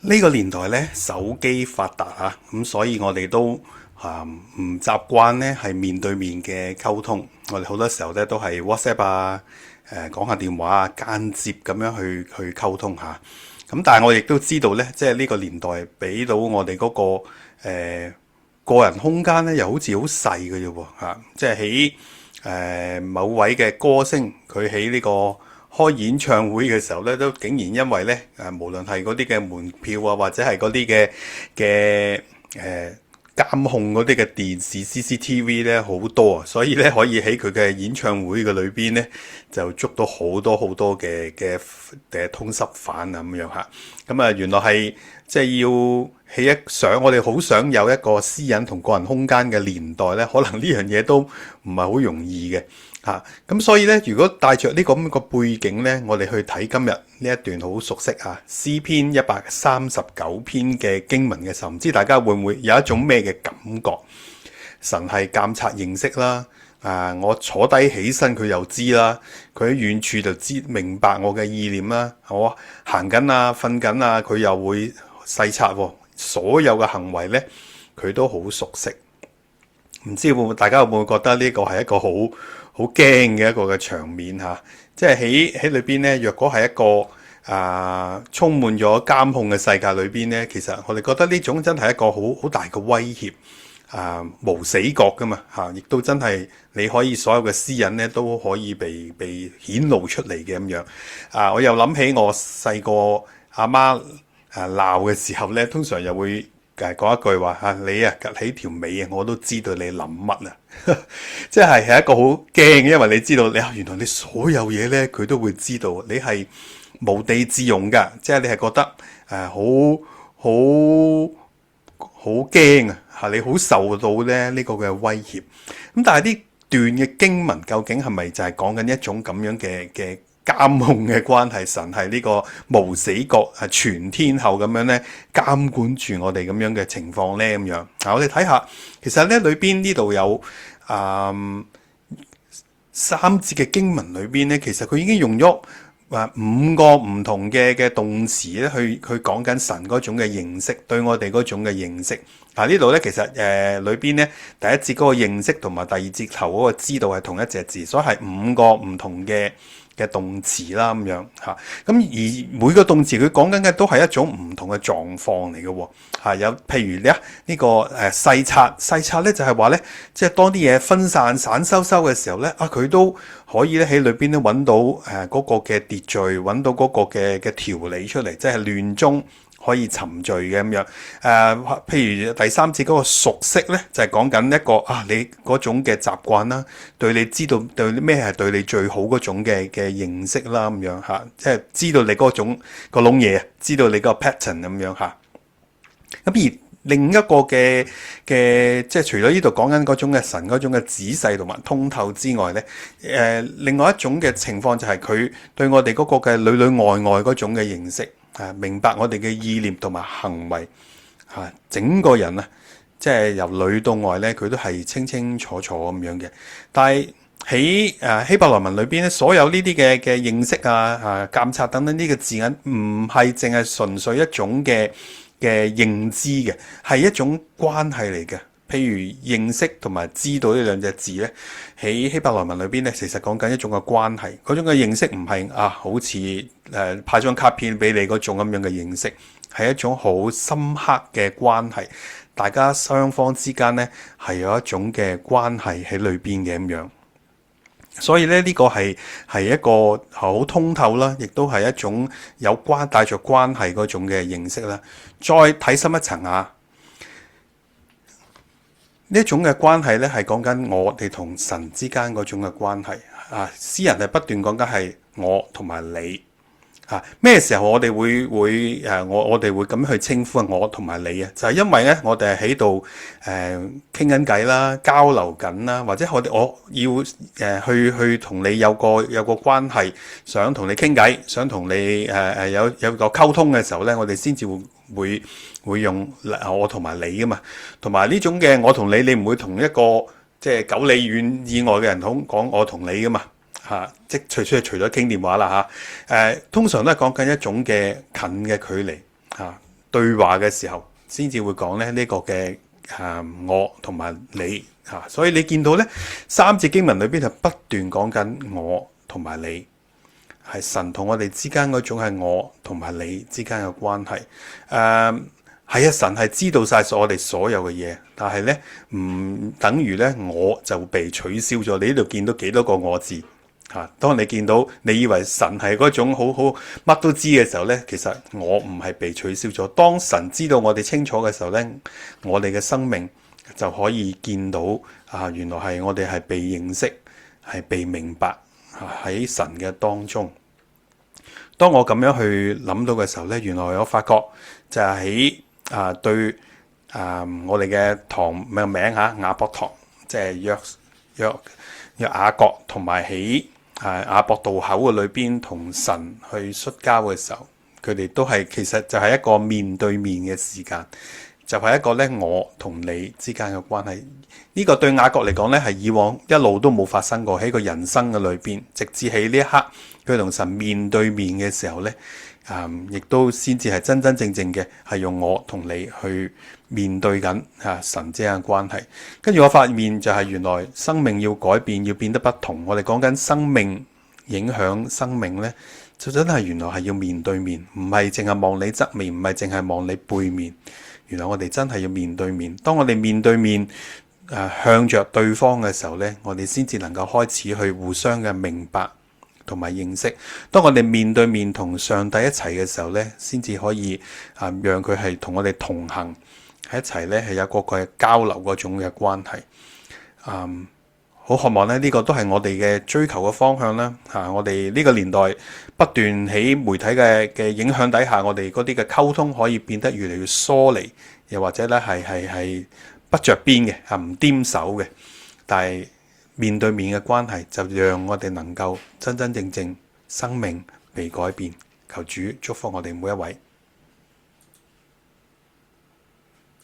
呢個年代咧，手機發達嚇，咁所以我哋都唔習慣咧係面對面嘅溝通。我哋好多時候咧都係 WhatsApp 啊，講下電話啊，間接咁樣去溝通下。咁但係我亦都知道咧，即係呢個年代俾到我哋嗰個個人空間咧，又好似好細嘅啫喎嚇。即係喺某位嘅歌星，佢喺呢個開演唱會嘅時候咧，都竟然因為咧無論係嗰啲嘅門票啊，或者係嗰啲嘅監控嗰啲嘅電視 CCTV 咧好多啊，所以咧可以喺佢嘅演唱會嘅裏邊咧就捉到好多好多嘅通緝犯啊咁樣嚇。咁啊原來係即係要喺我哋好想有一個私隱同個人空間嘅年代咧，可能呢樣嘢都唔係好容易嘅。咁所以咧，如果帶着呢個咁嘅背景咧，我哋去睇今日呢一段好熟悉詩篇139篇嘅經文嘅時候，唔知大家會唔會有一種咩嘅感覺？神係監察認識啦，我坐低起身佢又知啦，佢喺遠處就明白我嘅意念啦，我行緊啊、瞓緊啊，佢又會細察喎，所有嘅行為咧，佢都好熟悉。唔知大家會唔會覺得呢個係一個好驚嘅一個嘅場面嚇？即係喺裏邊咧，若果係一個充滿咗監控嘅世界裏邊咧，其實我哋覺得呢種真係一個好大嘅威脅無死角噶嘛嚇，亦都真係你可以所有嘅私隱咧都可以被顯露出嚟嘅咁樣。我又諗起我細個阿媽鬧嘅時候咧，通常又會講一句話你趌起條尾我都知道你諗乜啊！即係一個好驚嘅，因為你知道原來你所有嘢咧，佢都會知道。你係無地自容噶，即係你係覺得好驚啊！你好受到咧呢個嘅威脅。咁但係呢段嘅經文究竟係咪就係講緊一種咁樣嘅監控嘅關係？神係呢個無死角全天候咁樣咧監管住我哋咁樣嘅情況咧咁樣。我哋睇下，其實咧裏邊呢度有3節嘅經文裏邊咧，其實佢已經用咗5個唔同嘅動詞咧去講緊神嗰種嘅認識，對我哋嗰種嘅認識。呢度咧其實裏邊咧第一節嗰個認識同埋第二節頭嗰個知道係同一隻字，所以係5個唔同嘅動詞啦咁樣嚇。咁而每個動詞佢講緊嘅都係一種唔同嘅狀況嚟嘅喎。有譬如咧呢個細察咧就係話咧，即係當啲嘢分散散收嘅時候咧，佢都可以咧喺裏邊咧揾到嗰個嘅秩序，揾到嗰個嘅條理出嚟，即係亂中可以沉聚嘅咁樣。譬如第3節嗰個熟悉咧，就係講緊一個你嗰種嘅習慣啦，對你知道對咩係對你最好嗰種嘅認識啦咁樣嚇，即係知道你嗰種個窿嘢，知道你個 pattern 咁樣嚇。咁而另一個嘅即係除咗呢度講緊嗰種嘅神嗰種嘅仔細同埋通透之外咧，另外一種嘅情況就係佢對我哋嗰個嘅裏裏外外嗰種嘅認識，明白我哋嘅意念同埋行為，整個人即係由裏到外咧，佢都係清清楚楚咁樣嘅。但係喺希伯來文裏邊咧，所有呢啲嘅認識監察等等呢個字眼，唔係淨係純粹一種嘅認知嘅，係一種關係嚟嘅。譬如認識同埋知道呢兩隻字咧，喺希伯來文裏邊咧，其實講緊一種嘅關係。嗰種嘅認識唔係好似派張卡片俾你嗰種咁樣嘅認識，係一種好深刻嘅關係。大家雙方之間咧係有一種嘅關係喺裏邊嘅咁樣。所以咧呢個係一個好通透啦，亦都係一種帶着關係嗰種嘅認識啦。再睇深一層呢一種嘅關係咧係講緊我哋同神之間嗰種嘅關係。詩人係不斷講緊係我同埋你。咩時候我哋會我哋會咁去稱呼我同埋你啊？就係因為咧，我哋係喺度傾緊偈啦，交流緊啦，或者我要去同你有個關係，想同你傾偈，想同你有個溝通嘅時候咧，我哋先至會用我同埋你噶嘛。同埋呢種嘅我同你，你唔會同一個即係9里遠以外嘅人講我同你噶嘛。即除咗傾電話啦通常都係講緊一種嘅近嘅距離對話嘅時候，先至會講咧呢個嘅我同埋你嚇。所以你見到咧三節經文裏邊係不斷講緊我同埋你，係神同我哋之間嗰種係我同埋你之間嘅關係。係啊，神係知道晒我哋所有嘅嘢，但係咧唔等於咧我就被取消咗。你呢度見到幾多個我字嚇？當你見到你以為神係嗰種好乜都知嘅時候咧，其實我唔係被取消咗。當神知道我哋清楚嘅時候咧，我哋嘅生命就可以見到原來係我哋係被認識，係被明白喺神嘅當中。當我咁樣去諗到嘅時候咧，原來我發覺就係喺對我哋嘅堂名雅博堂，即係約雅各同埋喺雅博渡口嘅裏邊同神去摔交嘅時候，佢哋都係其實就係一個面對面嘅時間，就係一個咧我同你之間嘅關係。呢個對雅各嚟講咧係以往一路都冇發生過喺個人生嘅裏邊，直至喺呢一刻佢同神面對面嘅時候咧，亦都先至係真真正正嘅係用我同你去面對緊神之間嘅關係。跟住我發現就係原來生命要改變，要變得不同。我哋講緊生命影響生命咧，就真係原來係要面對面，唔係淨係望你側面，唔係淨係望你背面。原來我哋真係要面對面。當我哋面對面向着對方嘅時候咧，我哋先至能夠開始去互相嘅明白同埋認識。當我哋面對面同上帝一齊嘅時候咧，先至可以讓佢係同我哋同行喺一齊咧，係有個嘅交流嗰種嘅關係。好渴望咧，呢個都係我哋嘅追求嘅方向啦。我哋呢個年代不斷喺媒體嘅影響底下，我哋嗰啲嘅溝通可以變得越嚟越疏離，又或者咧係不着邊嘅，唔掂手嘅。但係面對面嘅關係就讓我哋能夠真真正正生命被改變。求主祝福我哋每一位。